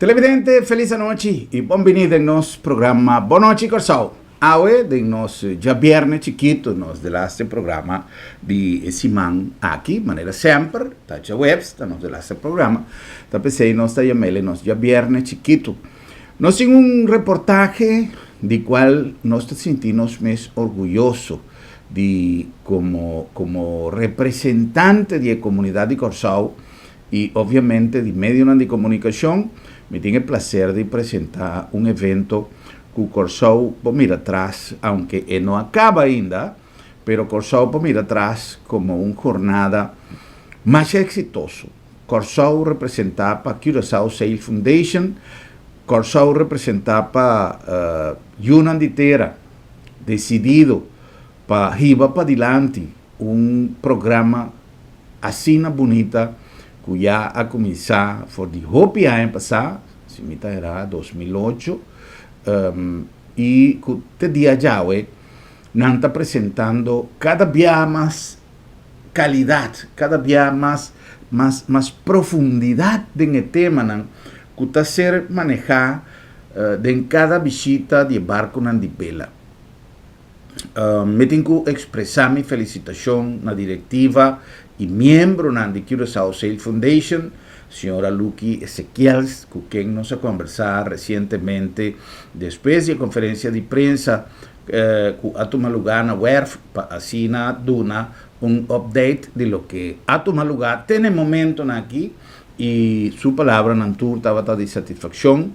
Televidente, feliz noite e bem-vindo em nosso programa Boa Noite Corsau. Hoje, de nosso já viernes chiquito, nós de este programa de semana aqui, maneira sempre, tá já webs, tá nós de este programa, tá pensei nós tá chamando nós já viernes chiquito. Nós temos reportaje de qual nós te sentimos mais orgulhoso de como representante de comunidade de Corsau e obviamente de meio de comunicação. Me tengo el placer de presentar un evento que Corsau mira atrás, aunque no acaba ainda, pero Corsau mira atrás como una jornada más exitosa. Corsau representaba Curaçao Sail Foundation, Corsau representaba una entera decidido para ir para adelante un programa así bonita que ya ha comenzado por de hopi año pasado, si mita era 2008, y que este día ya nos está presentando cada día más calidad, cada día más profundidad en el tema que está ser manejado en cada visita de barco de vela. Me tengo que expresar mi felicitación a la directiva y miembro de Curaçao Sail Foundation, señora Lucky Ezequiels, con quien nos ha conversado recientemente después de la conferencia de prensa que ha tomado lugar en la web, para así dar un update de lo que ha tomado lugar en el momento aquí, y su palabra en tour estaba de satisfacción.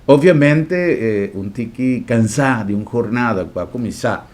Obviamente, un tiki cansado de una jornada que va a comenzar.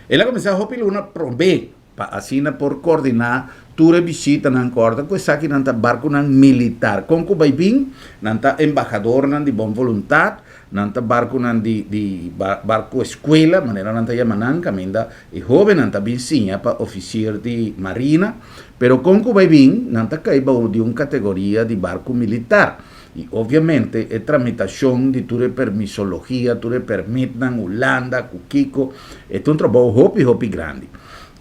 Él ha comenzado a una promesa para así por coordinar ture visita nan corda ko sa nanta barco nan militar con ko baybing nanta embajador nan di bon voluntad nanta barco nan di barco escuela manera nanta yamanan caminda e joven nanta binsinya pa oficier di marina pero con ko baybing nanta kaiba di un categoría di barco militar y obviamente la tramitación de ture permisología ture permit nan Holanda Kukiko es un trabajo hopi grande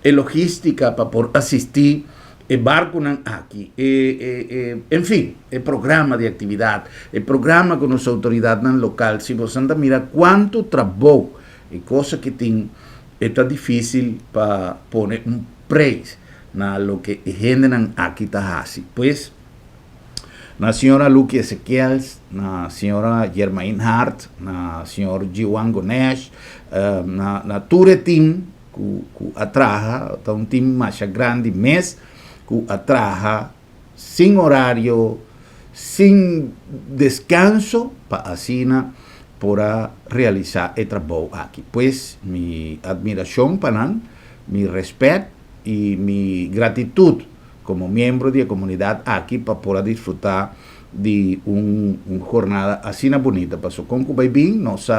e logística para por asistir el barco aquí, en fin, el programa de actividad, el programa con las autoridades locales, si vos anda mira cuánto trabajo y cosas que tienen, está difícil para poner un precio a lo que generan aquí Tallahassee. Pues, la señora Lucky Ezequiels, la señora Germaine Hart, la señora Jiwan Gonesh, la Ture Team, que atraja, un team más grande mes, que atraja sin horario, sin descanso, para así para realizar el trabajo aquí. Pues mi admiración para mi respeto y mi gratitud como miembro de la comunidad aquí para poder disfrutar de una jornada así bonita. Pasó con Cubaibín, nos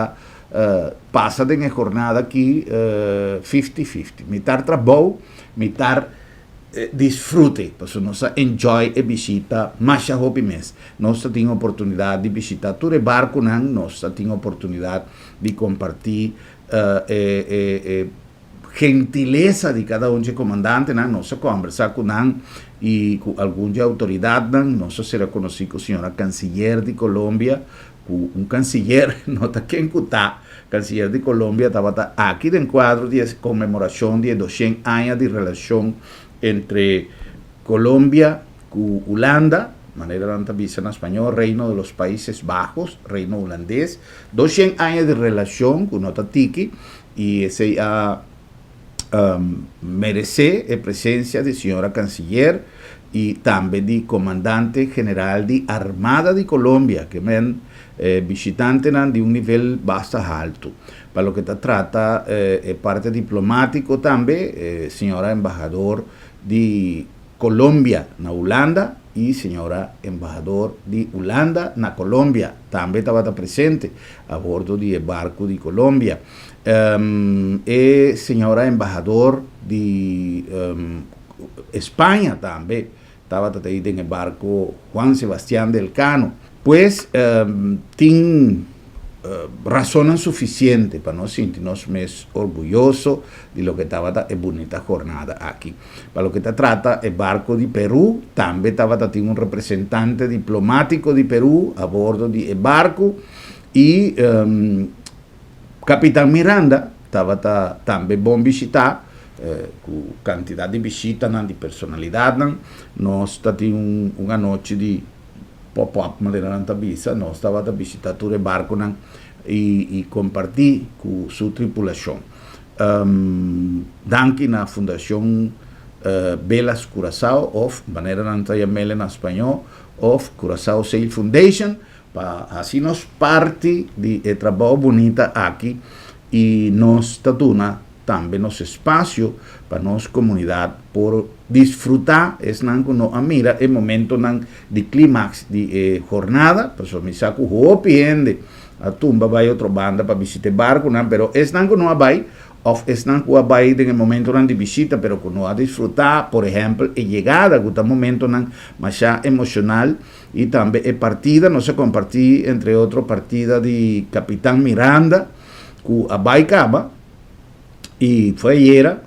pasa de una jornada aquí 50-50. Mitad trabajo, mitad disfrute, pues nos enjoy e visita más hopi mes. Nos tiene oportunidad de visitar todo el barco, nos tiene oportunidad de compartir gentileza de cada un comandante, nos conversar con y con alguna autoridad, nos será conocido con señora canciller de Colombia, un canciller, nota que en Cutá, canciller de Colombia, estaba aquí en cuadro de conmemoración de 200 años de relación entre Colombia y Holanda, manera de vista en español, Reino de los Países Bajos, Reino holandés, 200 años de relación con nota tiki, y ese merece la presencia de señora canciller y también de comandante general de Armada de Colombia, que ven visitante de un nivel bastante alto. Para lo que se trata, parte diplomático también, señora embajador de Colombia en Holanda y señora embajador de Holanda en Colombia, también estaba presente a bordo del barco de Colombia. Señora embajador de España también estaba en el barco Juan Sebastián del Cano. Pues tiene razonan suficiente para nos sentirnos más orgullosos de lo que estaba esta bonita jornada aquí. Para lo que se trata, el barco de Perú, también estaba un representante diplomático de Perú a bordo del barco y Capitán Miranda estaba también bom visitar, con cantidad de visitas, de personalidad, nos tuvimos una noche de pop-up, maneira visa, nós estava a visitar todo o barco e compartir com sua tripulação. Danke na Fundação Velas Curaçao, of maneira mele na espanhol, of Curaçao Sail Foundation, para assim nós parte de trabalho bonita aqui e nós tatuna também nosso espaço para nossa comunidade por disfrutar es nanco no mira el momento de clímax de jornada, pues mi saco hopiende a tumba vai outra banda para visitar barco, pero es nanco no vai of es nanco vai en el momento de visita, pero que no a disfrutar, por ejemplo, e llegada, que está momento más emocional y también e partida, no se compartí entre otros partida de Capitán Miranda, que a vai caba y fue ayer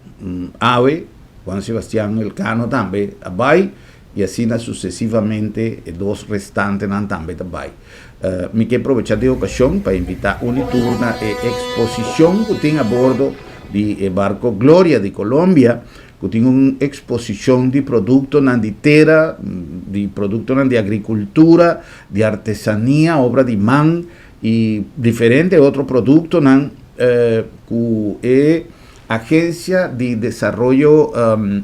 ave Juan Sebastián Elcano también vai y así sucesivamente dos restantes también vai. Me quiero aprovechar de ocasión para invitar una turna exposición que tiene a bordo del barco Gloria de Colombia, que tiene una exposición de productos de tierra, de productos de agricultura, de artesanía, obra de man y diferentes otros productos que Agencia de Desarrollo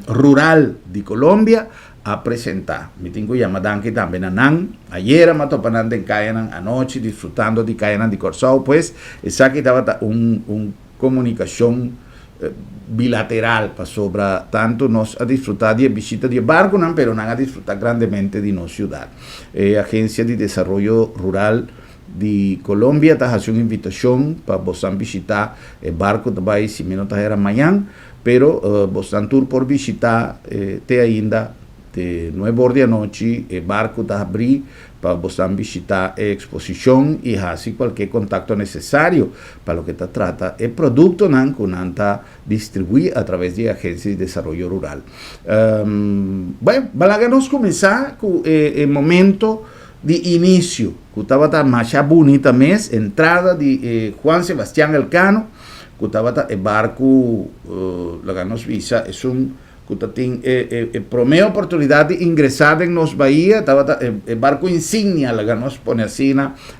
Rural de Colombia a presentar. Me tengo llamada que también ayer me topanan de Cayanan anoche disfrutando de Cayanan de Corzao, pues esa que estaba una comunicación bilateral para sobre tanto nos a disfrutar de visita de barco, pero no a disfrutar grandemente de nuestra ciudad. Agencia de Desarrollo Rural de Colombia está haciendo una invitación para vos visitar el barco também si menos era mañana, pero vos tour por visitar te ainda de 9 horas de noche el barco está abrir para vos visitar la exposición y hacer cualquier contacto necesario para lo que te trata el producto que está distribuir a través de Agencia de Desarrollo Rural. Bueno, vamos a comenzar con el momento de inicio, que estaba más bonita mes, entrada de Juan Sebastián Elcano, que estaba el barco, la ganos visa, es un que tiene primera oportunidad de ingresar en nos bahía, estaba el barco insignia, la ganos pone así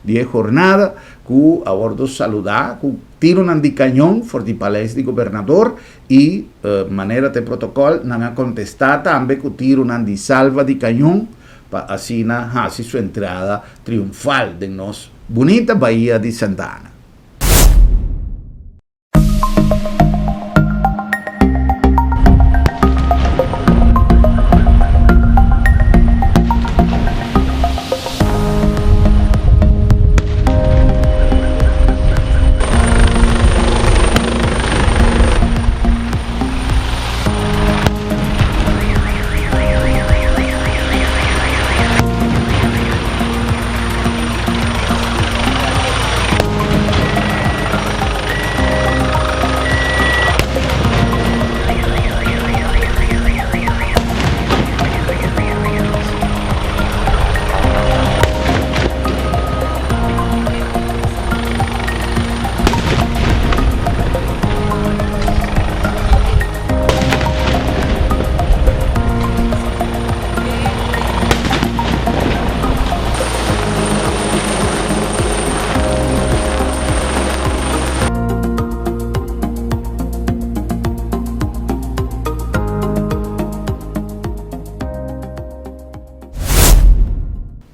de jornada, que a bordo saludar, que tiro de cañón, fortaleza de gobernador y manera de protocolo, no contestar también que tiro de salva de cañón, para así hacer su entrada triunfal de nos bonita Bahía de Santa Ana.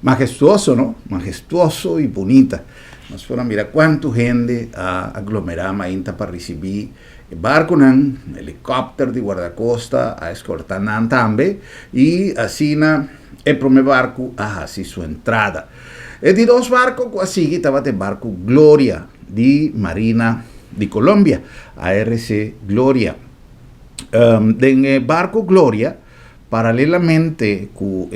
Majestuoso, ¿no? Majestuoso y bonita. Nos fueron a mirar cuánta gente aglomerada para recibir el barco, el helicóptero de guardacosta a escoltar también y así el primer barco a hacer su entrada. De dos barcos, así estaba el barco Gloria de Marina de Colombia, ARC Gloria. En el barco Gloria, paralelamente con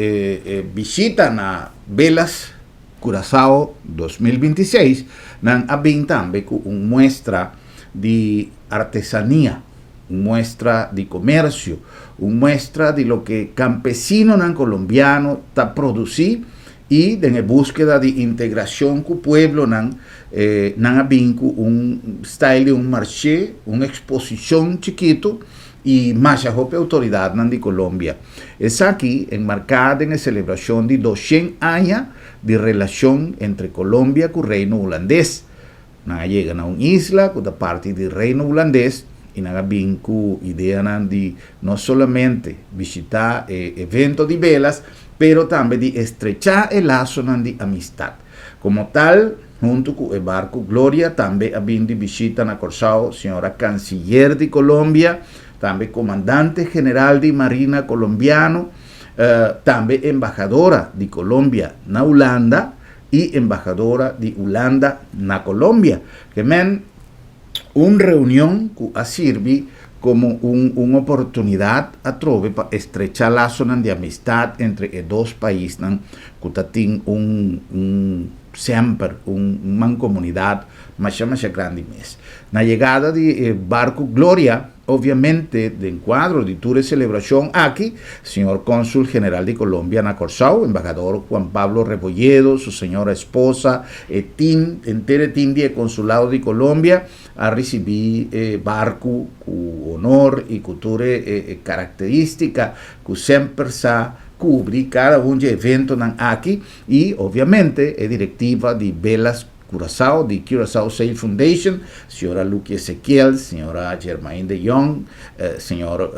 visitan a Velas Curazao 2026, nan abin también una muestra de artesanía, una muestra de comercio, una muestra de lo que campesino nan colombiano está produciendo y de búsqueda de integración con pueblo nan abin un style de un marché, una exposición chiquito y más autoridad nan de Colombia. Es aquí enmarcada en la celebración de 200 años de relación entre Colombia y el reino holandés. Llegan a una isla con la parte del reino holandés y bien con idea de no solamente visitar eventos de velas, pero también de estrechar el lazo de amistad. Como tal, junto con el barco Gloria, también habían de visita a Curazao, señora canciller de Colombia, también comandante general de Marina colombiano, también embajadora de Colombia en Holanda y embajadora de Holanda en Colombia. Que una reunión que ha servido como una oportunidad a trove para estrechar lazos de amistad entre los dos países, que tienen siempre una mancomunidad más grande. La llegada del barco Gloria, obviamente, de encuadro de toda celebración aquí, señor cónsul general de Colombia en Curazao, embajador Juan Pablo Rebolledo, su señora esposa, entero team de consulado de Colombia, a recibir barco con honor y cultura característica, que siempre se cubre cada un evento aquí, y obviamente es directiva de velas Curazao, de Curaçao Sail Foundation, señora Luque Ezequiel, señora Germaine de Jong, señor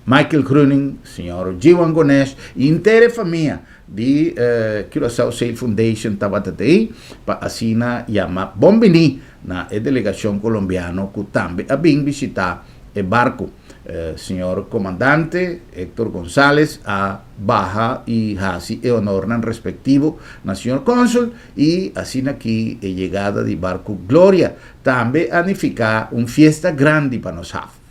Michael Gruning, señor Jiwan Gonesh, y entera familia de Curaçao Sail Foundation Tabatatei, para así llama Bombini, na delegación colombiana que también ha visitado el barco. Señor comandante Héctor González a baja y así honoran respectivo na señor cónsul y así aquí llegada de barco Gloria también anifica un fiesta grande para nosotros.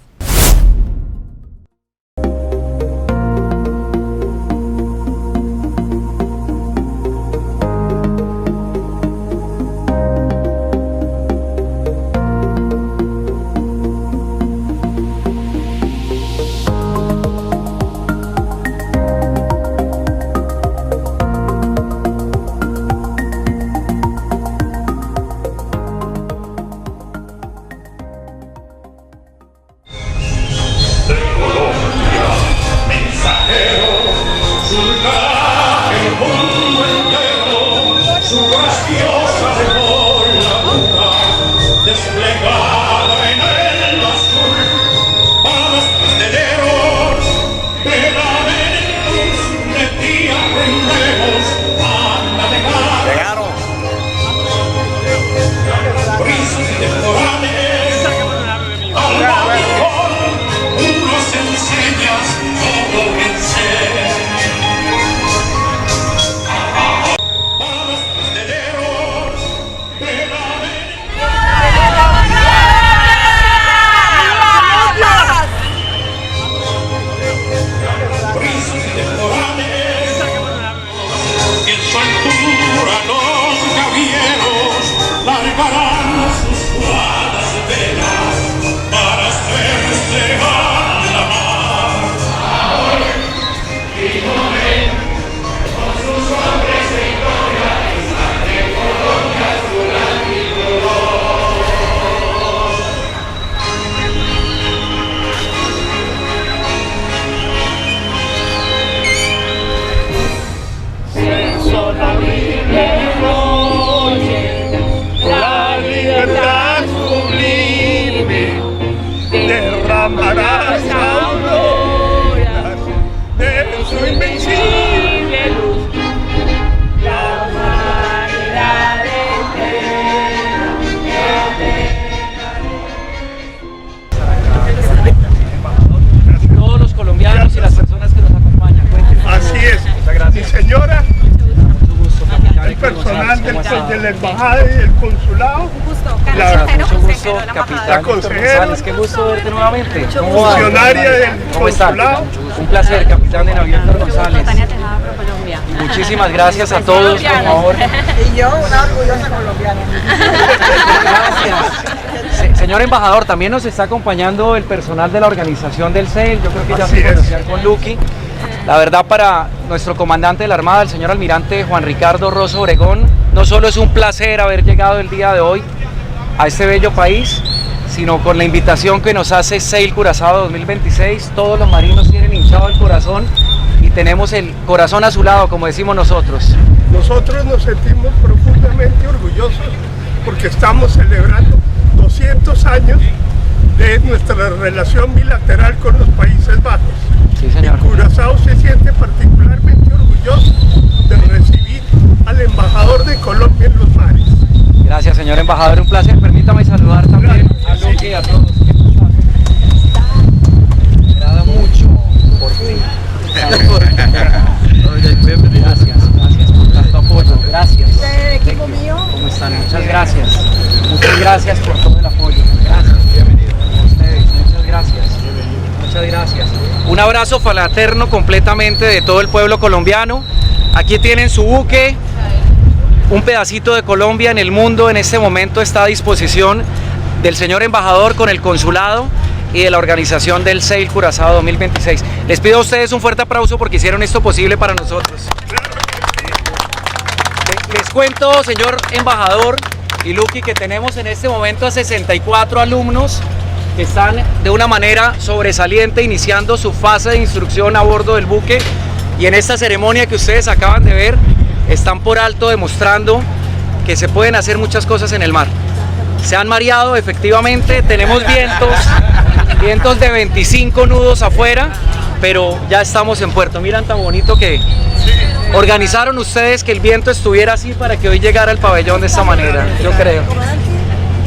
de la embajada y el consulado. Mucho gusto, capitán González, qué gusto verte nuevamente. Funcionaria del consulado. Un placer, capitán de navío Héctor González. Colombia. Muchísimas gracias a todos, por favor. Y yo, una orgullosa colombiana. Gracias. Señor embajador, también nos está acompañando el personal de la organización del CEL. Yo creo que ya Así se es. conocían con Lucky. La verdad, para nuestro comandante de la Armada, el señor almirante Juan Ricardo Rosso Obregón, no solo es un placer haber llegado el día de hoy a este bello país, sino con la invitación que nos hace Sail Curazao 2026. Todos los marinos tienen hinchado el corazón y tenemos el corazón a su lado, como decimos nosotros. Nosotros nos sentimos profundamente orgullosos porque estamos celebrando 200 años de nuestra relación bilateral con los Países Bajos. Sí, señor. Y Curazao se siente particularmente orgulloso de recibir al embajador de Colombia en los mares. Gracias, señor embajador, un placer. Permítame saludar también a Lucky y a todos. Me agrada mucho por ti. Gracias por tanto apoyo. Gracias. El equipo mío. ¿Cómo están? Muchas gracias. Muchas gracias por todo el apoyo. Gracias. A ustedes, muchas gracias. Muchas gracias. Un abrazo fraterno completamente de todo el pueblo colombiano. Aquí tienen su buque. Un pedacito de Colombia en el mundo en este momento está a disposición del señor embajador con el consulado y de la organización del Sail Curazao 2026. Les pido a ustedes un fuerte aplauso porque hicieron esto posible para nosotros. Les cuento, señor embajador y Lucky, que tenemos en este momento a 64 alumnos que están de una manera sobresaliente iniciando su fase de instrucción a bordo del buque, y en esta ceremonia que ustedes acaban de ver están por alto demostrando que se pueden hacer muchas cosas en el mar. Se han mareado, efectivamente, tenemos vientos de 25 nudos afuera, pero ya estamos en puerto. Miran tan bonito que organizaron ustedes que el viento estuviera así para que hoy llegara al pabellón de esta manera, yo creo.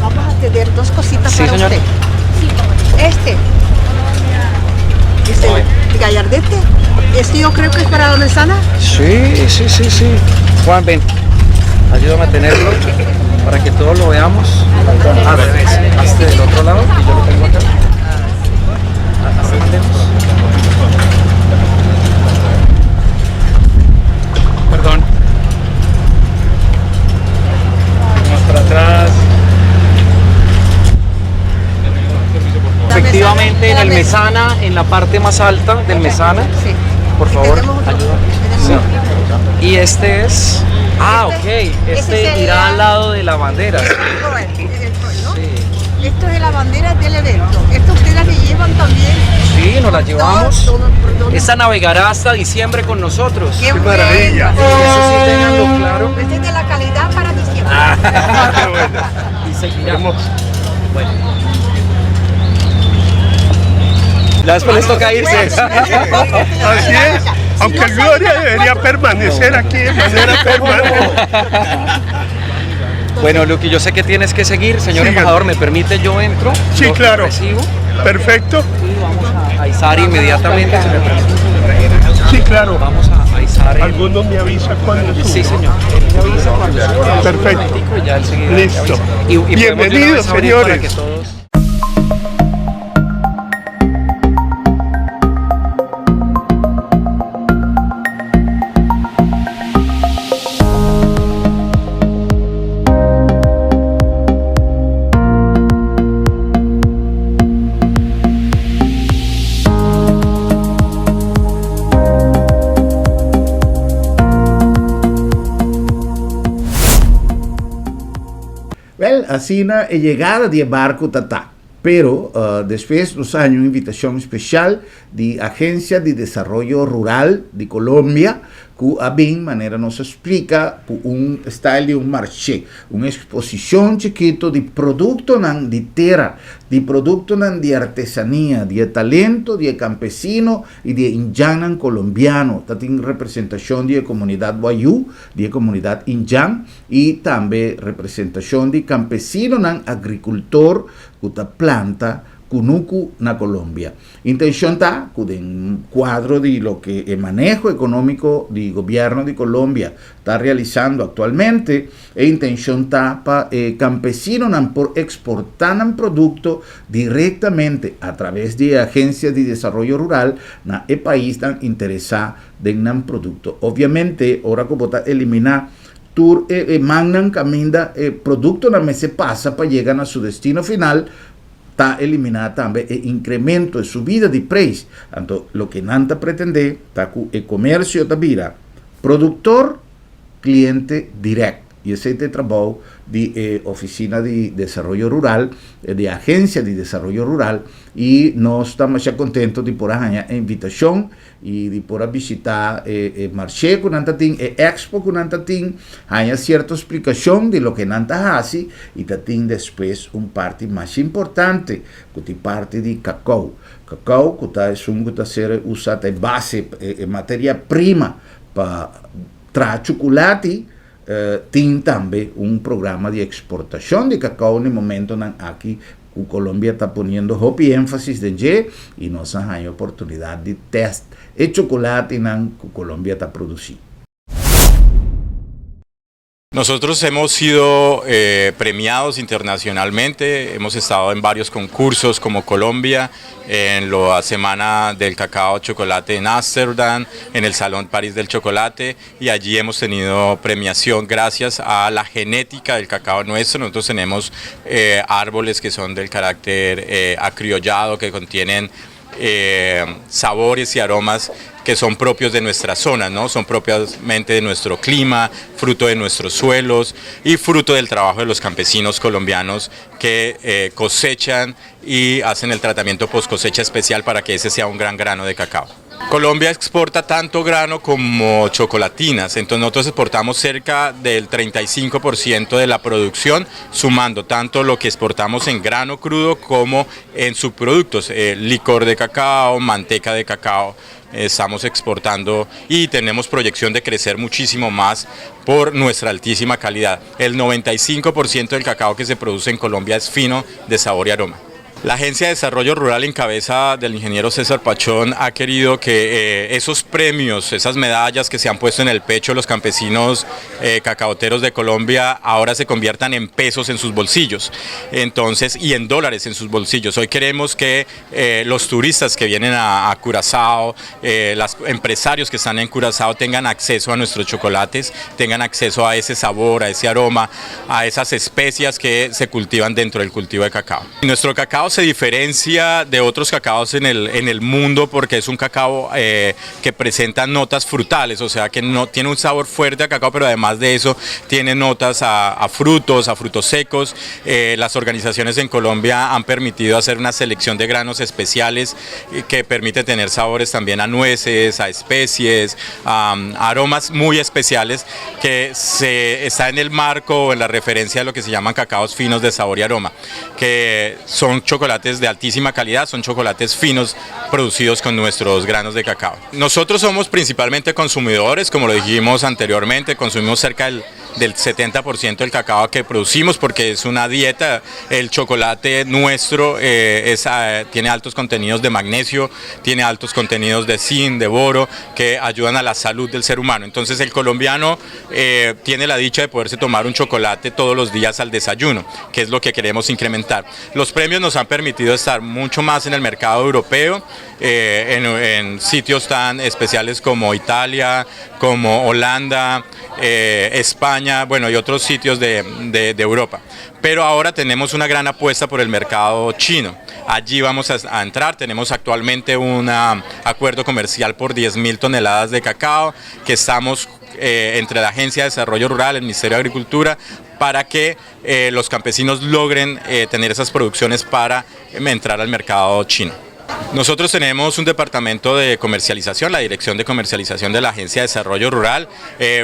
Vamos a tener dos cositas Sí, para señor. usted. Dice Gallardete. Yo creo que es para la manzana. Sí. Juan, ven, ayúdame a tenerlo para que todos lo veamos. Al revés, hazte del otro lado y yo lo tengo acá. Hazte más lejos. Perdón. Más para atrás. Efectivamente, en el mesana, en la parte más alta del mesana. Sí. Por favor, Tenemos otro. ayúdame. Tenemos Sí. otro. Y este es... Ah, ok. Ese Este sería- irá al lado de la bandera. Bueno, ¿no? Sí. Esto es la bandera del evento. Esto ustedes la llevan también. Sí, nos la llevamos. Todo. Esta navegará hasta diciembre con nosotros. ¡Qué maravilla! Eso sí, ténganlo claro. Esta es de la calidad para diciembre. Qué bueno. Y seguirá. Hermoso. Bueno. Ya después les toca irse. Así es. Aunque Gloria debería permanecer aquí de manera permanente. Bueno, Lucky, yo sé que tienes que seguir. Señor Siga. embajador, ¿me permite? Yo entro. Sí, Yo claro. Recibo Perfecto. y vamos a izar inmediatamente. Si me permite. Sí, claro. Vamos a izar. Alguno me avisa cuando suba. Sí, señor. Él me avisa cuando suba. Perfecto. Un momentico y ya él seguirá. Listo. Y podemos de una Bienvenidos, vez abrir para señores. que todos... Well, assim na chegada de barco Tatá. Pero después nos hay una invitación especial de Agencia de Desarrollo Rural de Colombia, que a bien manera nos explica un style de un marché, una exposición chiquito de producto de tierra, de producto de artesanía, de talento, de campesino y de injan colombiano. Tiene representación de comunidad Wayuu, de comunidad injan y también representación de campesino agricultor, que planta, Cunucu na Colombia. Intención está en cuadro de lo que el manejo económico del gobierno de Colombia está realizando actualmente, e intención está para campesinos por exportar un producto directamente a través de agencias de desarrollo rural na el país tan interesado en un producto. Obviamente, ahora como está eliminar tur mandan caminda producto na mesa pasa para llegar a su destino final, está eliminada también el incremento de subida de precios. Entonces, lo que Nanta pretende está que el comercio vira productor, cliente directo. Y ese es el trabajo de Oficina de Desarrollo Rural, de Agencia de Desarrollo Rural, y nos estamos ya contentos de por hacer invitación y de por visitar el marché con Nantatín, el expo con Nantatín, haya cierta explicación de lo que Nanta hace, y Tatín después un parte más importante, que es parte de cacao. Cacao, que es un que ser usado de base, materia prima para traer chocolate. Tiene también un programa de exportación de cacao en el momento en aquí Colombia está poniendo hopi énfasis de y nos hay oportunidad de test el chocolate en Colombia está produciendo. Nosotros hemos sido premiados internacionalmente, hemos estado en varios concursos como Colombia, en la Semana del Cacao Chocolate en Ámsterdam, en el Salón París del Chocolate, y allí hemos tenido premiación gracias a la genética del cacao nuestro. Nosotros tenemos árboles que son del carácter acriollado, que contienen sabores y aromas que son propios de nuestra zona, ¿no? Son propiamente de nuestro clima, fruto de nuestros suelos y fruto del trabajo de los campesinos colombianos que cosechan y hacen el tratamiento post cosecha especial para que ese sea un gran grano de cacao. Colombia exporta tanto grano como chocolatinas, entonces nosotros exportamos cerca del 35% de la producción, sumando tanto lo que exportamos en grano crudo como en subproductos, licor de cacao, manteca de cacao. Estamos exportando y tenemos proyección de crecer muchísimo más por nuestra altísima calidad. El 95% del cacao que se produce en Colombia es fino, de sabor y aroma. La Agencia de Desarrollo Rural en cabeza del ingeniero César Pachón ha querido que esos premios, esas medallas que se han puesto en el pecho de los campesinos cacaoteros de Colombia ahora se conviertan en pesos en sus bolsillos, entonces, y en dólares en sus bolsillos. Hoy queremos que los turistas que vienen a Curazao, los empresarios que están en Curazao tengan acceso a nuestros chocolates, tengan acceso a ese sabor, a ese aroma, a esas especias que se cultivan dentro del cultivo de cacao. Nuestro cacao se diferencia de otros cacaos en el mundo porque es un cacao que presenta notas frutales, o sea que no tiene un sabor fuerte a cacao, pero además de eso tiene notas a frutos secos. Las organizaciones en Colombia han permitido hacer una selección de granos especiales que permite tener sabores también a nueces, a especies, aromas muy especiales que está en el marco o en la referencia de lo que se llaman cacaos finos de sabor y aroma, que son chocolates de altísima calidad, son chocolates finos producidos con nuestros granos de cacao. Nosotros somos principalmente consumidores, como lo dijimos anteriormente, consumimos cerca del 70% del cacao que producimos porque es una dieta. El chocolate nuestro tiene altos contenidos de magnesio, tiene altos contenidos de zinc, de boro, que ayudan a la salud del ser humano. Entonces el colombiano tiene la dicha de poderse tomar un chocolate todos los días al desayuno, que es lo que queremos incrementar. Los premios nos han permitido estar mucho más en el mercado europeo, en sitios tan especiales como Italia, como Holanda, España, bueno, y otros sitios de Europa. Pero ahora tenemos una gran apuesta por el mercado chino. Allí vamos a entrar, tenemos actualmente un acuerdo comercial por 10.000 toneladas de cacao que estamos entre la Agencia de Desarrollo Rural, el Ministerio de Agricultura, para que los campesinos logren tener esas producciones para entrar al mercado chino. Nosotros tenemos un departamento de comercialización, la dirección de comercialización de la Agencia de Desarrollo Rural.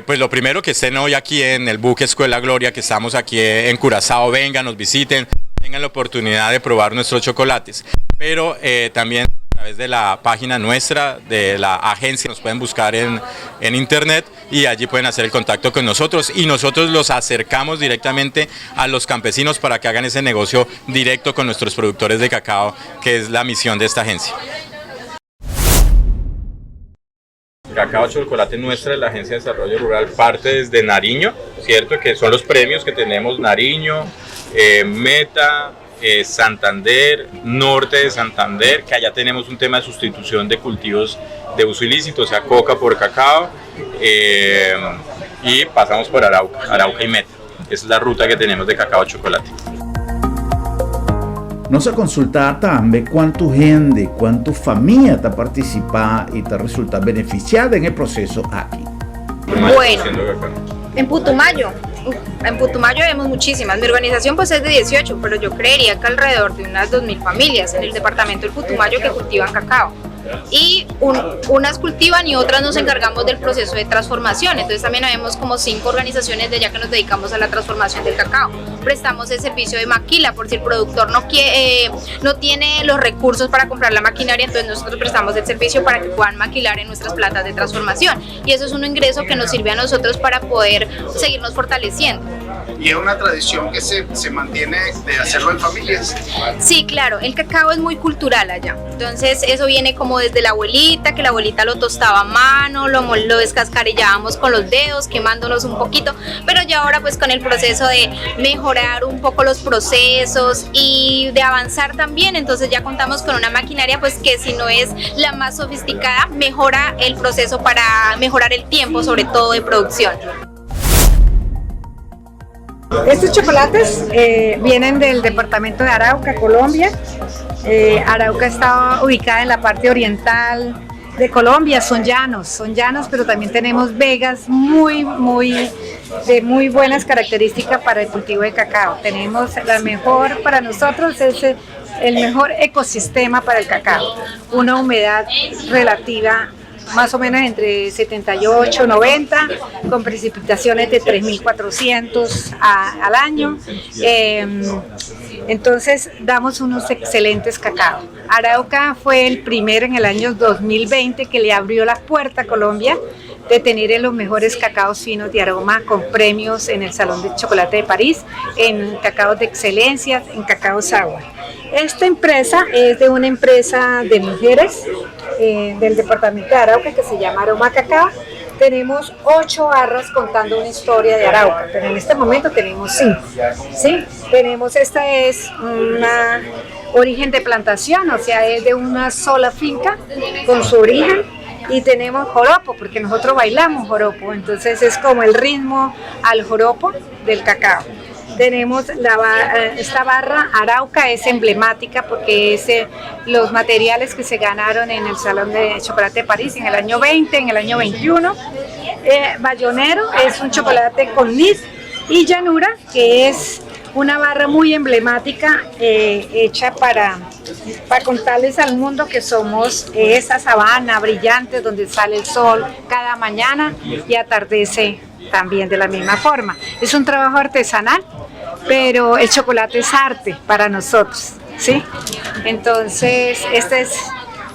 Pues lo primero, que estén hoy aquí en el buque Escuela Gloria, que estamos aquí en Curazao, vengan, nos visiten, tengan la oportunidad de probar nuestros chocolates, pero también a través través de la página nuestra, de la agencia, nos pueden buscar en internet y allí pueden hacer el contacto con nosotros y nosotros los acercamos directamente a los campesinos para que hagan ese negocio directo con nuestros productores de cacao, que es la misión de esta agencia. Cacao Chocolate Nuestra de la Agencia de Desarrollo Rural parte desde Nariño, ¿cierto? Que son los premios que tenemos: Nariño, Meta, Santander, norte de Santander, que allá tenemos un tema de sustitución de cultivos de uso ilícito, o sea, coca por cacao, y pasamos por Arauca y Meta. Esa es la ruta que tenemos de cacao chocolate. Nos ha consultado también cuánta gente, cuánta familia está participando y está resultando beneficiada en el proceso aquí. Bueno, en Putumayo vemos muchísimas. Mi organización pues es de 18, pero yo creería que alrededor de unas 2.000 familias en el departamento del Putumayo que cultivan cacao. Y unas cultivan y otras nos encargamos del proceso de transformación. Entonces también habemos como 5 organizaciones de allá que nos dedicamos a la transformación del cacao. Prestamos el servicio de maquila por si el productor no tiene los recursos para comprar la maquinaria, entonces nosotros prestamos el servicio para que puedan maquilar en nuestras plantas de transformación. Y eso es un ingreso que nos sirve a nosotros para poder seguirnos fortaleciendo. Y es una tradición que se mantiene de hacerlo en familias. Sí, claro, el cacao es muy cultural allá, entonces eso viene como desde la abuelita, que la abuelita lo tostaba a mano, lo descascarillábamos con los dedos, quemándonos un poquito, pero ya ahora pues con el proceso de mejorar un poco los procesos y de avanzar también, entonces ya contamos con una maquinaria pues que si no es la más sofisticada, mejora el proceso para mejorar el tiempo sobre todo de producción. Estos chocolates vienen del departamento de Arauca, Colombia. Arauca está ubicada en la parte oriental de Colombia, son llanos, pero también tenemos vegas de muy buenas características para el cultivo de cacao. Tenemos la mejor, para nosotros es el mejor ecosistema para el cacao, una humedad relativa más o menos entre 78 y 90, con precipitaciones de 3.400 al año. Entonces damos unos excelentes cacao. Arauca fue el primero en el año 2020 que le abrió las puertas a Colombia de tener los mejores cacaos finos de aroma con premios en el Salón de Chocolate de París, en cacaos de excelencia, en cacao sour. Esta empresa es de una empresa de mujeres del departamento de Arauca que se llama Aroma Cacao. Tenemos 8 barras contando una historia de Arauca, pero en este momento tenemos 5. ¿Sí? Esta es una origen de plantación, o sea, es de una sola finca con su origen. Y tenemos joropo, porque nosotros bailamos joropo, entonces es como el ritmo al joropo del cacao. Tenemos esta barra Arauca, es emblemática porque es los materiales que se ganaron en el Salón de Chocolate de París en el año 20, en el año 21. Bayonero es un chocolate con nib, y Llanura, que es una barra muy emblemática hecha para contarles al mundo que somos esa sabana brillante donde sale el sol cada mañana y atardece también de la misma forma. Es un trabajo artesanal, pero el chocolate es arte para nosotros, ¿sí? Entonces, este es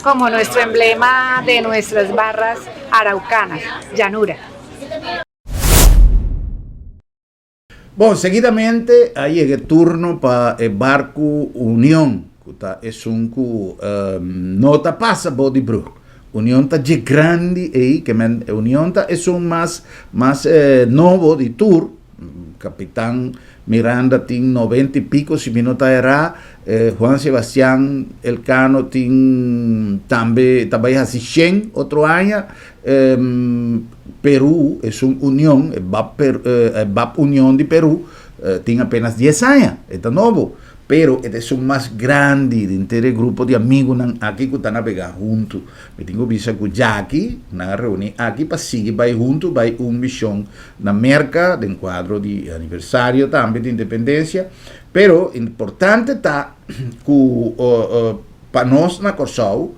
como nuestro emblema de nuestras barras araucanas, Llanura. Bueno, seguidamente ahí llega el turno para el barco Unión, que es un nota pasa body brew. Unión está grande ahí, que Unión es un más nuevo de tour. Capitán Miranda tiene 90 y pico, si minutos era Juan Sebastián Elcano tiene también así 100 otro año. Perú es una unión, el BAP Unión de Perú tiene apenas 10 años, está nuevo, pero es un más grande de el grupo de amigos aquí que están a pegar juntos. Me tengo visto que ya aquí, una reunión aquí para seguir, va juntos, va un visión na merca de encuadro de aniversario también de independencia, pero importante está que para nosotros na Corsau,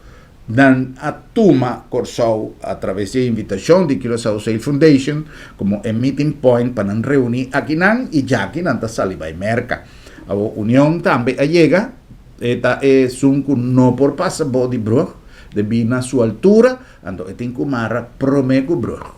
dan a Tuma Corsau a través de invitación de Curaçao Sale Foundation como un meeting point para reunir aquí y ya aquí está saliva y merca. A Unión también llega, esta es un no por pasar body brew, de vina a su altura, ando etin kumara promego bro.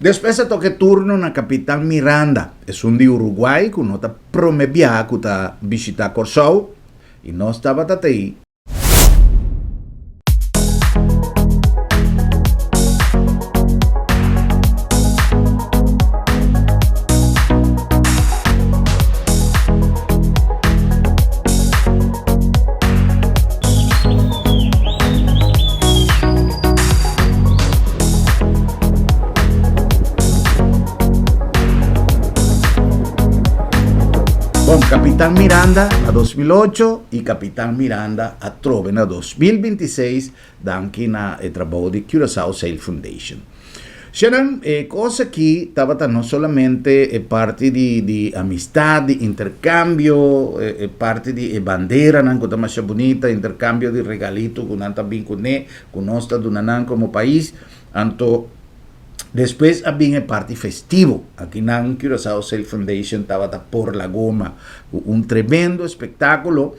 Después se toque turno na Capitán Miranda. Es un de Uruguay que no está promebia que está visita Corsou y no estaba ahí. Con Capitán Miranda a 2008 y Capitán Miranda a Troven a 2026 danke na trabajo de Curaçao Sail Foundation. Sharon, cosa aquí estaba no solamente parte de amistad, de intercambio, parte de bandera, nan cosa más bonita, intercambio de regalito con nanta vincune, con nosta dunanan como país, anto. Después había el parte festivo. Aquí en Curaçao Sail Foundation estaba por la goma. Un tremendo espectáculo.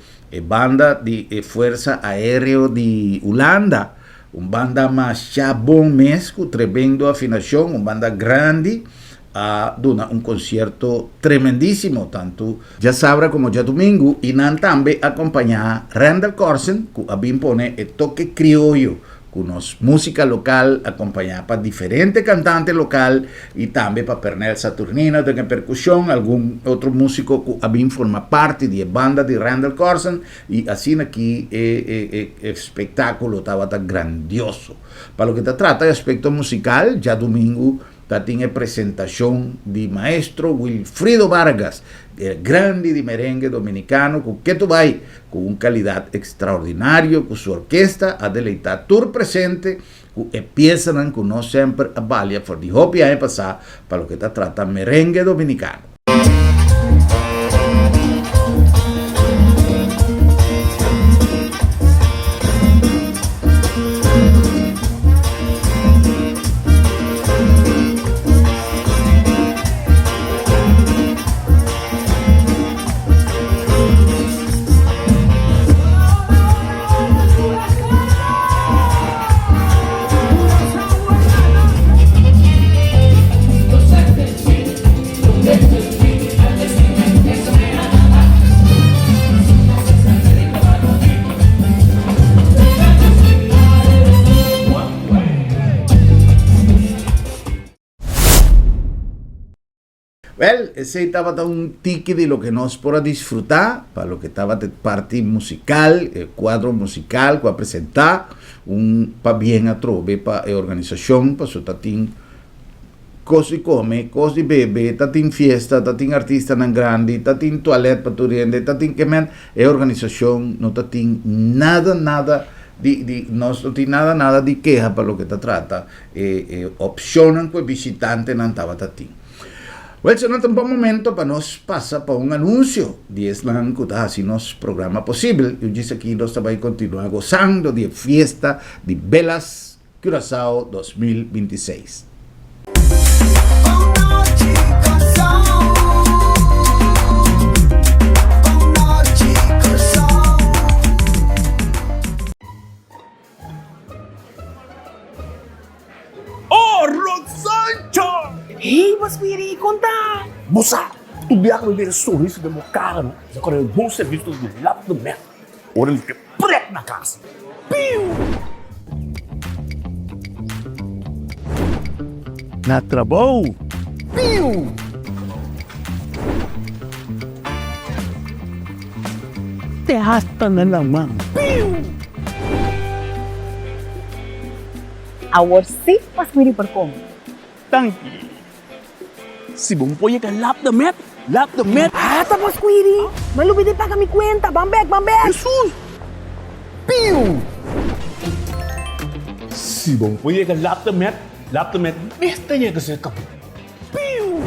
Banda de Fuerza Aérea de Holanda. Una banda más bom mesco, tremendo afinación. Una banda grande. Un concierto tremendísimo. Tanto ya sabrá como ya domingo. Y también acompañaba Randall Corson, que había pone el toque criollo. Con música local acompañada por diferentes cantantes local y también para Pernel Saturnino de percusión, algún otro músico que había forma parte de la banda de Randall Corson y así aquí el espectáculo estaba tan grandioso. Para lo que te trata de aspecto musical, ya domingo tiene presentación de maestro Wilfrido Vargas, el grande de merengue dominicano, con que tú vas con una calidad extraordinaria, con su orquesta a deleitar tour presente, que empiezan con no siempre a valia for the hopi a pasar para lo que te trata merengue dominicano. Well, ese estaba un tique de lo que nos podrá disfrutar, para lo que estaba de parte musical, el cuadro musical que va a presentar, para bien a trove, para la organización, para su tatín, cosas y come, cosas y bebe, tatín fiesta, tatín artista tan grande, tatín toilet para tu riende, tatín que men, la organización no tatín nada, no tiene nada de queja para lo que te trata, opcionan que el visitante no estaba tatín. Well, se nota un buen momento para nos pasar para un anuncio de Eslan que así nos programa posible. Yo dije aquí nos va a continuar gozando de fiesta, de belas Curazao 2026. Oh, Rosancho! Hey, mas Miri, conta! Moça, tu viaja a ver o sorriso de meu cara, né? Agora é um bom serviço do lado do médico. Ora, ele fica preto na casa. Piu! Na trabalho? Piu! Te arrasta na mão. Piu! Awar sí pas Miri perkom. Tanki. Si bom poye ka lap the met. Ah, tapos Quiri. Malupit pa kami kwenta. Bambek. Jesus! Piu! Si bom poye ka lap the met. Besta niya kasi kapit. Piu!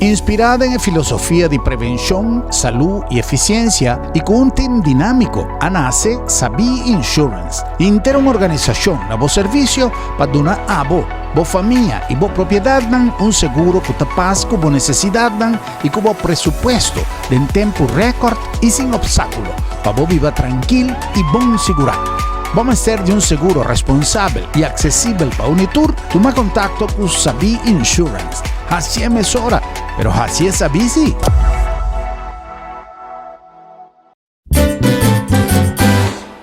Inspirada en filosofía de prevención, salud y eficiencia y con un team dinámico, nace Sabi Insurance. Inter una organización, a vos servicio para donar a vos familia y vos propiedad un seguro que te pasa con vos necesidad y con vos presupuesto en tiempo récord y sin obstáculo, para vos vivir tranquilo y bon segurado. Vamos a ser de un seguro responsable y accesible para Unitur. Toma contacto con Sabi Insurance. Así es mesora, pero así es Sabi sí.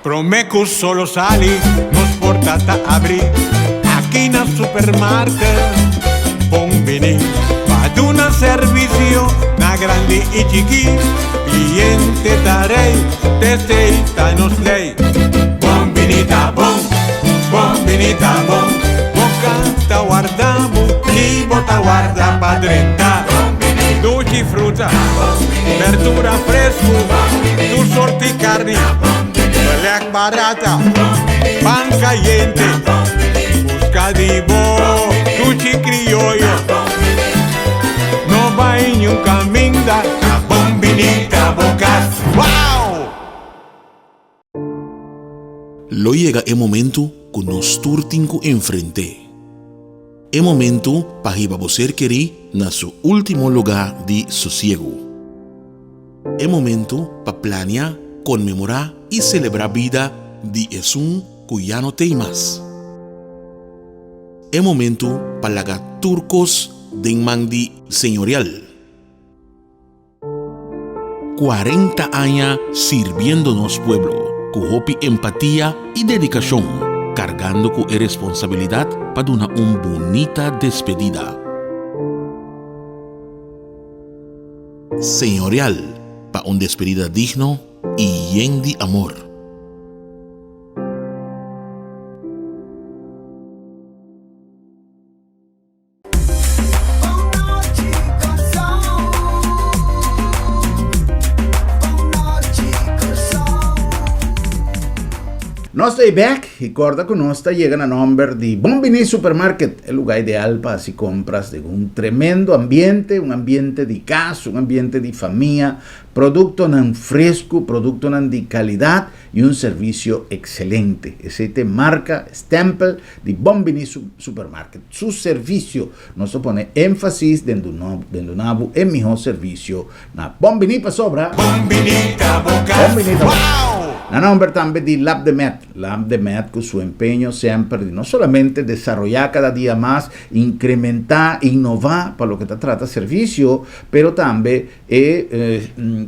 Promeco solo sali, nos portata abri. Aquí na supermarket, bombini. Vado una servicio, na grandi y chiqui. Cliente darei, testeita nos lei. Bombinita bom, bocata guardamos y bota guarda pa' 30. Dolce fruta, verdura fresco, tu sorti carne, black barata, pan caliente, busca di bo, dulce criollo, no va en un caminda, bombinita bocas, wow! Lo llega el momento que nos turtinco enfrente. El momento para que você querer na su último lugar de sosiego. El momento para planear, conmemorar y celebrar vida de Jesús que ya no tem más. El momento para lagar turcos de mandi señorial. 40 años sirviéndonos pueblo. Con hopi empatía y dedicación, cargando con responsabilidad para una bonita despedida. Señorial, para una despedida digno y llena de amor. Nós estamos back y corda con nosotros llegan a nombre de Bombini Supermarket, el lugar ideal para hacer compras de un tremendo ambiente, un ambiente de casa, un ambiente de familia, producto nan fresco, producto nan de calidad y un servicio excelente. Ese te marca stempel de Bombini Supermarket. Su servicio nos pone énfasis dentro nuevo en mejor servicio. Na Bombini pa sobra. Bombinita bocas, wow! La nombre también de Lab de Met con su empeño siempre de no solamente desarrollar cada día más, incrementar, innovar para lo que te trata servicio, pero también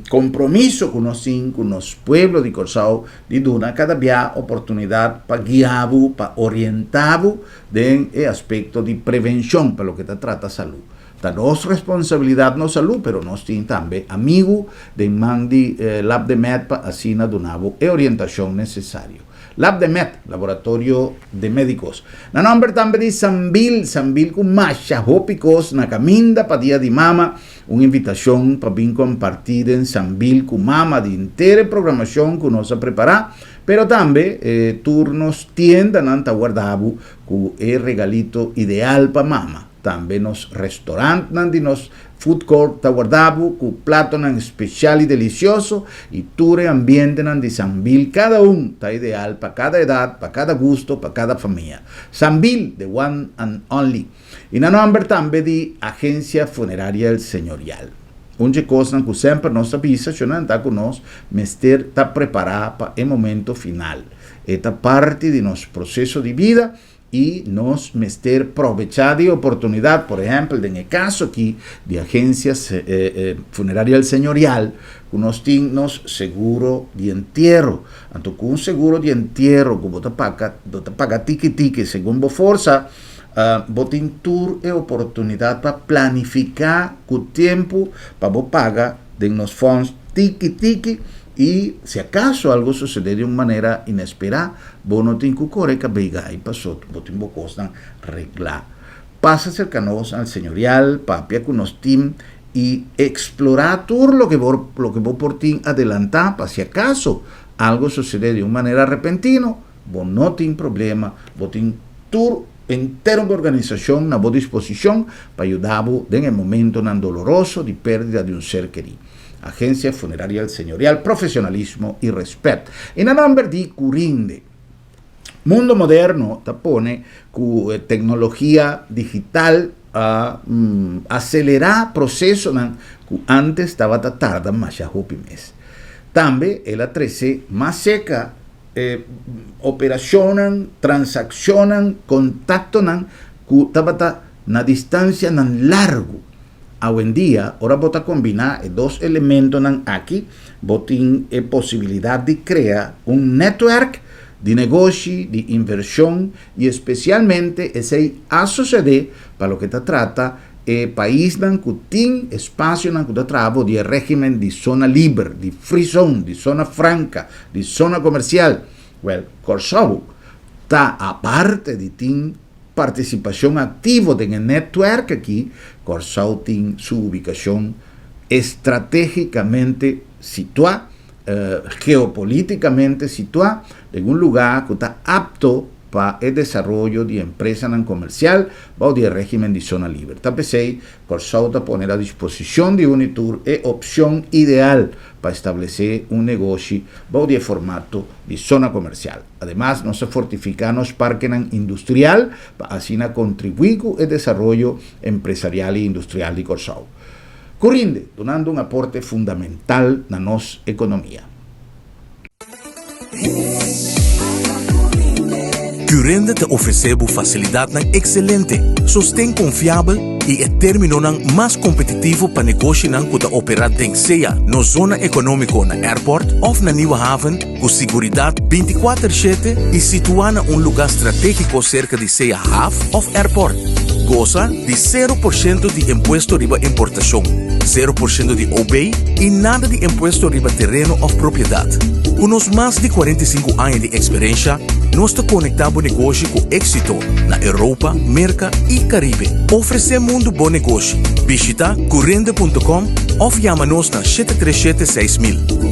compromiso con los pueblos de Curazao de dar cada día oportunidad para guiar, para orientar en el aspecto de prevención para lo que te trata salud. Nos responsabilidad no salud, pero nos tiene también amigo de mandi Lab de Met para así donavo e orientación necesario. Lab de Met, laboratorio de médicos. Na nombre también de Sambil con macha hópicos na caminda para día de mama, una invitación para bien compartir en Sambil con mama de entera programación que nos ha preparado, pero también turnos tienda nanta guardabo con el regalito ideal para mama. también nos restaurantes de nos food court ta guardabo con plato especial y delicioso y ture ambiente de Sambil, cada uno está ideal para cada edad, para cada gusto, para cada familia. Sambil, the one and only. Y no nombre también de Agencia Funeraria El Señorial. Onde cosa que sempre nossa visa, se não está conosco, mester está preparada para o momento final. Esta parte de nosso processo de vida e nos mester aprovechar de oportunidade, por exemplo, no caso aqui de Agencia Funeraria El Señorial, que nós temos seguro de entierro. Então, com um seguro de entierro, que você paga tique-tique, segundo a força, botin tour e oportunidade para planificar o tempo para você pagar de nos fundos tiki-tiki e se acaso algo suceder de uma maneira inesperada, você não tem que correr que brigar e passou, você tem que arreglar. Passa cercanos al señorial, papia con nos team y explorar todo lo que vos por ti adelantar para si acaso algo sucede de una manera repentina, vos no tiene problema, vos tiene tour entero de organización a vos disposición para ayudarvos en el momento tan doloroso de pérdida de un ser querido. Agencia Funeraria El Señorial, profesionalismo y respeto. En el nombre de Curinde, mundo moderno te pone con tecnología digital a acelerar procesos que antes estaba tarda más ya mes. También el 13 más seca operacionan, transaccionan, contactan que estaba na distancia tan largo. Hoy en día, ahora vota combinar dos elementos aquí, botin posibilidad de crear un network de negocio, de inversión y especialmente ese asociado para lo que te trata país que tiene espacio que te trata de régimen de zona libre, de free zone, de zona franca, de zona comercial. Well, Corsau está aparte de tener participación activa en el network aquí, Corsau tiene su ubicación estratégicamente situada, geopolíticamente situada en un lugar que está apto para el desarrollo de empresas comercial o de régimen de zona libre. Tapesei, Corsau está poner a disposición de Unitur opción ideal para establecer un negocio o de formato de zona comercial. Además, nos fortificamos parque industrial para así contribuir al desarrollo empresarial e industrial de Corsau. Curinde, donando un aporte fundamental a nuestra economía. Curinde te oferecemos facilidade excelente, sustento confiável e o termino mais competitivo para negócio que operar em seja na zona econômica na airport ou na Nieuwe Haven, com segurança 24/7 e situada em lugar estratégico cerca de seja half of airport. Goza de 0% de imposto riba importação, 0% de OB e nada de imposto riba terreno ou propriedade. Com os mais de 45 anos de experiência, nós te conectamos negócio com êxito na Europa, América e Caribe. Oferecemos um bom negócio. Visita curinde.com ou chama-nos na 737-6000.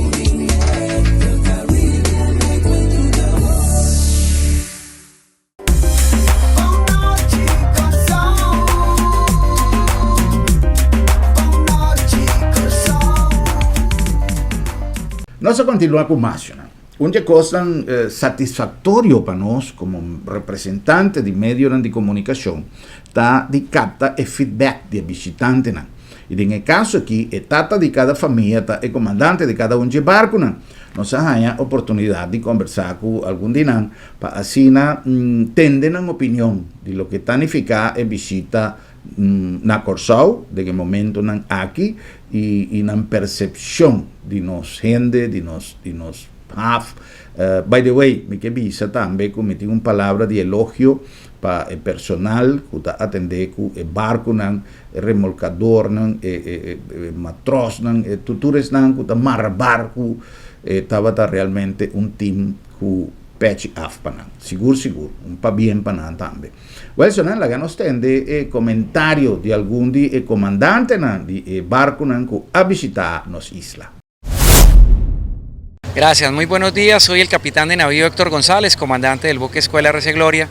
Nós continuamos com mais, né? Uma coisa satisfatória para nós, como representante de meios de comunicação, está de captar o feedback de visitante. E no caso aqui, é tata de cada família, é comandante de cada de barco. Nós temos a oportunidade de conversar com algum de nós, para assim entender a opinião de lo que significa a visita na Corsau, de momento aqui, e na percepção de nós gente, de nós half. By the way, me que visa também cometi uma palavra de elogio para o personal que está atendendo o barco, o remolcador, o matros, o tutores que está mar barco, estava realmente um time que patch off para seguro, para bem para também. Well, so la que nos tende comentario de algún comandante de barco que ha visitado nos isla. Gracias, muy buenos días. Soy el capitán de navío Héctor González, comandante del buque Escuela RC Gloria.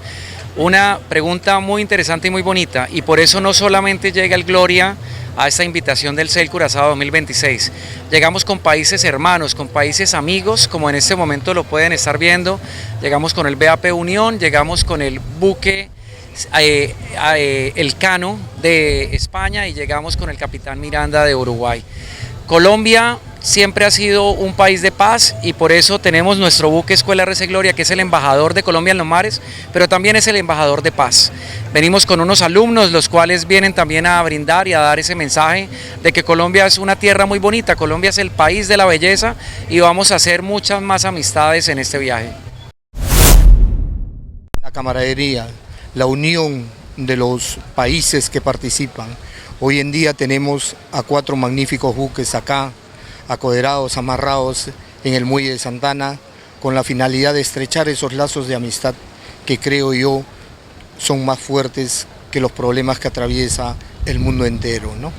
una pregunta muy interesante y muy bonita, y por eso no solamente llega el Gloria a esta invitación del CEL Curazao 2026. Llegamos con países hermanos, con países amigos, como en este momento lo pueden estar viendo. Llegamos con el BAP Unión, llegamos con el buque Elcano de España y llegamos con el Capitán Miranda de Uruguay. Colombia siempre ha sido un país de paz y por eso tenemos nuestro buque Escuela RC Gloria, que es el embajador de Colombia en los mares, pero también es el embajador de paz. Venimos con unos alumnos, los cuales vienen también a brindar y a dar ese mensaje de que Colombia es una tierra muy bonita, Colombia es el país de la belleza y vamos a hacer muchas más amistades en este viaje. La camaradería, la unión de los países que participan. Hoy en día tenemos a 4 magníficos buques acá, acoderados, amarrados en el muelle de Santana, con la finalidad de estrechar esos lazos de amistad que creo yo son más fuertes que los problemas que atraviesa el mundo entero, ¿no?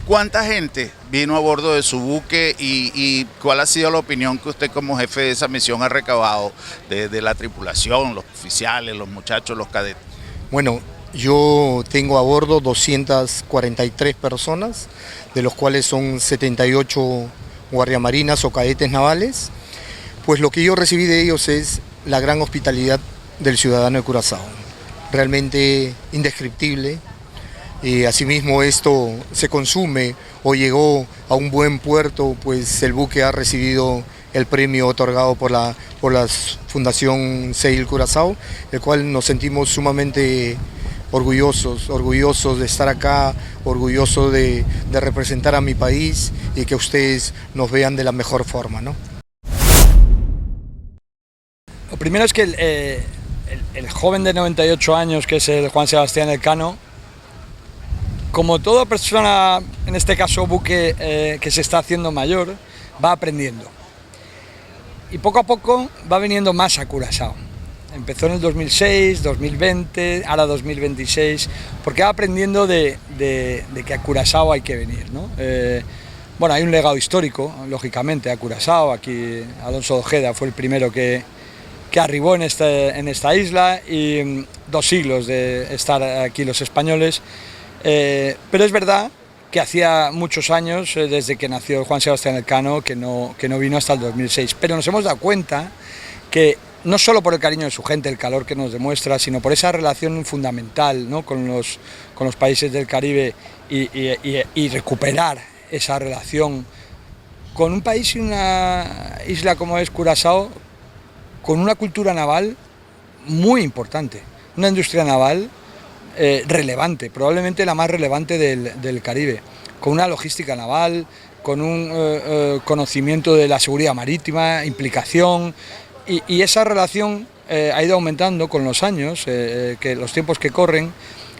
¿Cuánta gente vino a bordo de su buque y cuál ha sido la opinión que usted como jefe de esa misión ha recabado de la tripulación, los oficiales, los muchachos, los cadetes? Bueno, yo tengo a bordo 243 personas, de los cuales son 78 guardiamarinas o cadetes navales. Pues lo que yo recibí de ellos es la gran hospitalidad del ciudadano de Curazao, realmente indescriptible. Y asimismo esto se consume o llegó a un buen puerto, pues el buque ha recibido el premio otorgado por la Fundación CEIL Curazao, el cual nos sentimos sumamente orgullosos de estar acá, orgullosos de representar a mi país y que ustedes nos vean de la mejor forma, ¿no? Lo primero es que el joven de 98 años, que es el Juan Sebastián Elcano, como toda persona, en este caso buque que se está haciendo mayor, va aprendiendo. Y poco a poco va viniendo más a Curazao. Empezó en el 2006, 2020, ahora 2026, porque va aprendiendo de que a Curazao hay que venir, ¿no? Bueno, hay un legado histórico, lógicamente, a Curazao. Aquí Alonso de Ojeda fue el primero que arribó en esta isla y 2 siglos de estar aquí los españoles. Pero es verdad que hacía muchos años, desde que nació Juan Sebastián Elcano, que no vino hasta el 2006. Pero nos hemos dado cuenta que no solo por el cariño de su gente, el calor que nos demuestra, sino por esa relación fundamental, ¿no?, con los países del Caribe y recuperar esa relación con un país y una isla como es Curazao, con una cultura naval muy importante, una industria naval relevante, probablemente la más relevante del Caribe, con una logística naval, con un conocimiento de la seguridad marítima, implicación, y esa relación ha ido aumentando con los años, que los tiempos que corren.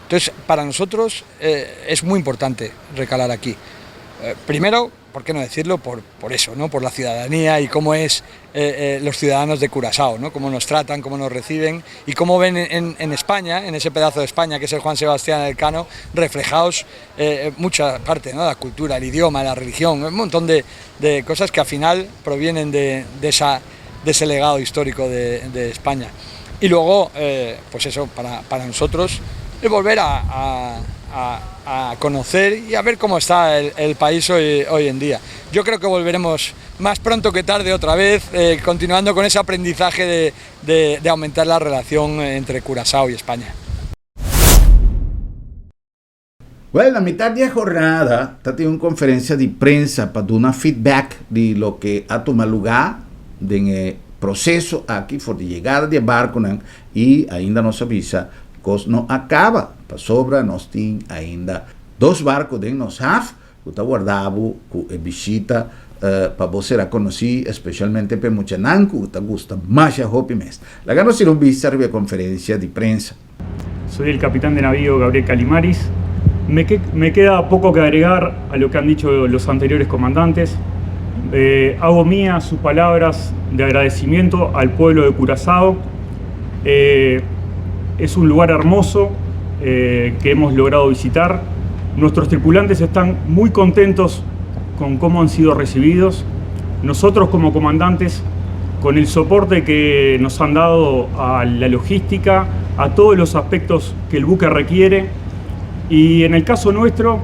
Entonces, para nosotros es muy importante recalar aquí. Primero, ¿por qué no decirlo? Por eso, ¿no?, por la ciudadanía y cómo es los ciudadanos de Curazao, ¿no?, cómo nos tratan, cómo nos reciben y cómo ven en España, en ese pedazo de España que es el Juan Sebastián Elcano, reflejados mucha parte, ¿no?, de la cultura, el idioma, la religión, un montón de cosas que al final provienen de ese legado histórico de España. Y luego, pues eso, para nosotros, es volver a conocer y a ver cómo está el país hoy en día. Yo creo que volveremos más pronto que tarde otra vez, continuando con ese aprendizaje de aumentar la relación entre Curazao y España. Bueno, a mitad de jornada está teniendo una conferencia de prensa para dar una feedback de lo que ha tomado lugar en el proceso aquí por de llegada de barco y ainda nos avisa que no acaba. Para sobra, nós temos ainda 2 barcos de nos HAF, que está guardado com visita para você conhecer, especialmente para Muchananco, que está gusta más a Hopi Mes. La gano si no viste a conferencia de prensa. Soy el capitán de navío Gabriel Calimaris. Me queda poco que agregar a lo que han dicho los anteriores comandantes. Hago mías sus palabras de agradecimiento al pueblo de Curazao. Es un lugar hermoso que hemos logrado visitar. Nuestros tripulantes están muy contentos con cómo han sido recibidos. Nosotros como comandantes con el soporte que nos han dado a la logística, a todos los aspectos que el buque requiere. Y en el caso nuestro,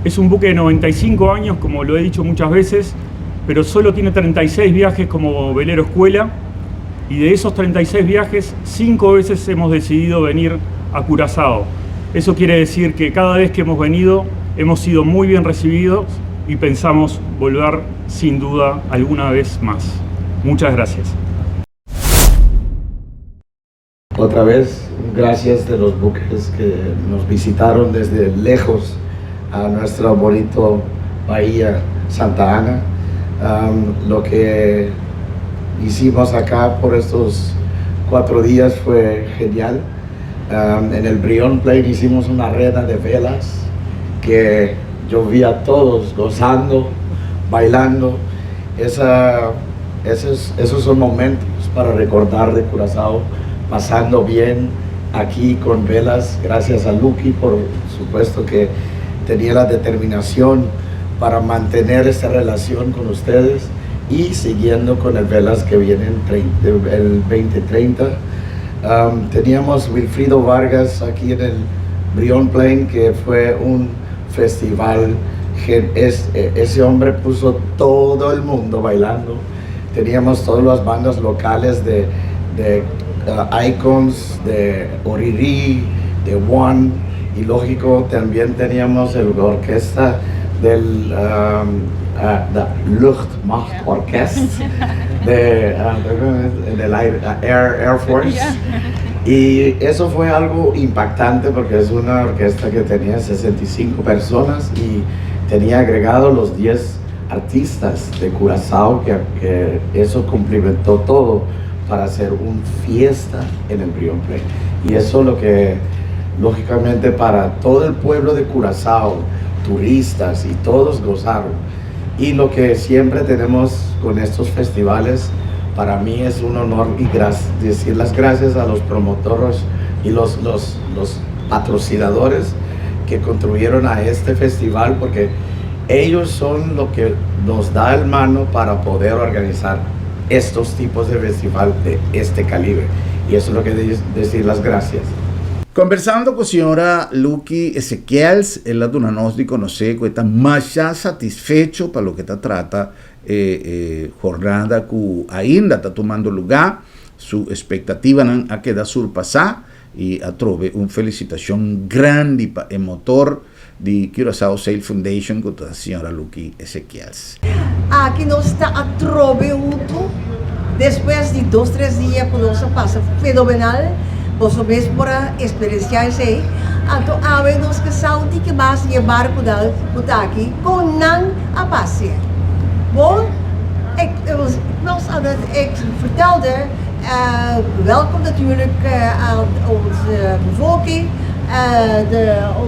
es un buque de 95 años, como lo he dicho muchas veces, pero solo tiene 36 viajes como velero escuela, y de esos 36 viajes, 5 veces hemos decidido venir a Curazao. Eso quiere decir que cada vez que hemos venido, hemos sido muy bien recibidos y pensamos volver sin duda alguna vez más. Muchas gracias. Otra vez, gracias de los buques que nos visitaron desde lejos a nuestra bonita bahía Santa Ana. Lo que hicimos acá por estos 4 días fue genial. En el Brion Plain hicimos una reda de velas que yo vi a todos gozando, bailando. Esos son momentos para recordar de Curazao, pasando bien aquí con velas. Gracias a Lucky, por supuesto, que tenía la determinación para mantener esta relación con ustedes y siguiendo con el velas que vienen el 2030. Teníamos Wilfrido Vargas aquí en el Brion Plain, que fue un festival. Ese hombre puso todo el mundo bailando. Teníamos todas las bandas locales de Icons, de Oriri, de One, y lógico también teníamos la orquesta del Luftmachtorkest del Air Force. Y eso fue algo impactante porque es una orquesta que tenía 65 personas y tenía agregado los 10 artistas de Curazao, que eso complementó todo para hacer una fiesta en el Brion Plain. Y eso es lo que, lógicamente, para todo el pueblo de Curazao, turistas y todos gozaron. Y lo que siempre tenemos con estos festivales, para mí es un honor y decir las gracias a los promotores y los patrocinadores que contribuyeron a este festival, porque ellos son lo que nos da el mano para poder organizar estos tipos de festival de este calibre. Y eso es lo que decir las gracias. Conversando con la señora Lucky Ezequiels, ella nos di conocer que está más satisfecho para lo que está trata jornada que ainda está tomando lugar. Su expectativa ha quedado surpasada y trove una felicitación grande para el motor de Curaçao Sail Foundation con la señora Lucky Ezequiels. Aqui nós está a trove depois de 2-3 dias por nossa passa fenomenal. Vos mesmo para experienciar isso aí. Então, há nos que saúde que mais de barco da aqui com não a passe. Bom, ik vertelde welkom natuurlijk aan onze bevolking,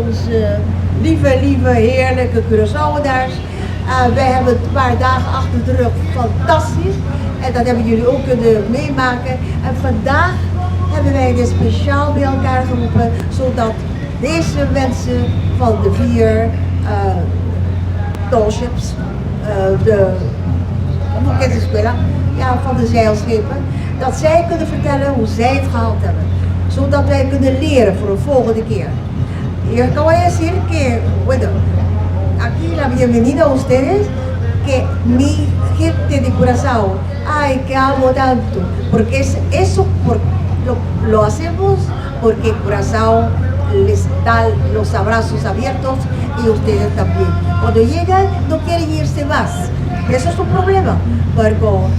onze lieve, heerlijke Curaçaoërs. Wij hebben een paar dagen achter de rug fantastisch en dat hebben jullie ook kunnen meemaken. En vandaag hebben wij dit speciaal bij elkaar geroepen, zodat deze mensen van de 4 tallships, van de zeilschepen, dat zij kunnen vertellen hoe zij het gehaald hebben. Zodat wij kunnen leren voor de volgende keer. Y acabo de decir que, bueno, aquí la bienvenida a ustedes, que mi gente de Curazao, ay, que amo tanto, porque eso lo hacemos porque Curazao les da los abrazos abiertos y ustedes también. Cuando llegan no quieren irse más. Eso es un problema.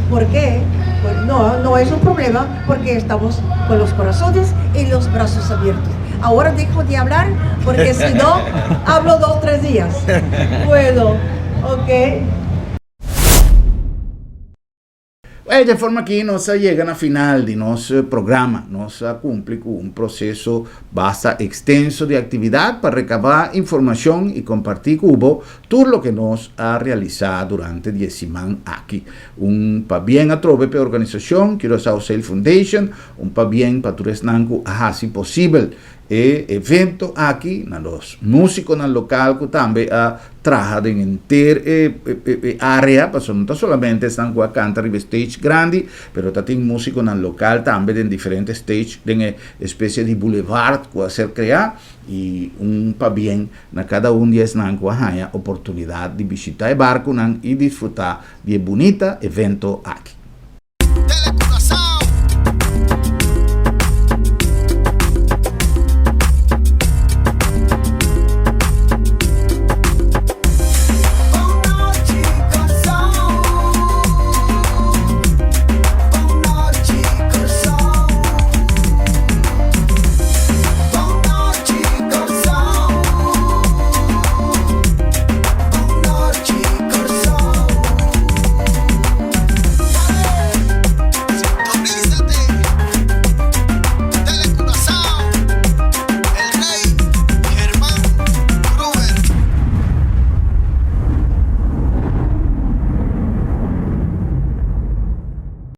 ¿Por qué? Pues no es un problema porque estamos con los corazones y los brazos abiertos. Ahora dejo de hablar porque si no, hablo 2-3 días. Bueno, ok. De forma que nós chegamos ao final de nosso programa. Nós cumprimos com um processo bastante extenso de atividade para recabar informação e compartir com você tudo o que nós realizado durante 10 semanas aqui. Para bem a trove para a organização Curaçao Sail Foundation, para bem para todos nanco assim possível e evento aqui na los músicos no local que também trabajado en inter área, pues no solamente están a cantar en stage grande, pero también músicos en el local también en diferentes stage, en especie de boulevard que va a ser crear y un pa bien na cada un día están que haya oportunidad de visitar el barco y disfrutar de bonita evento aquí.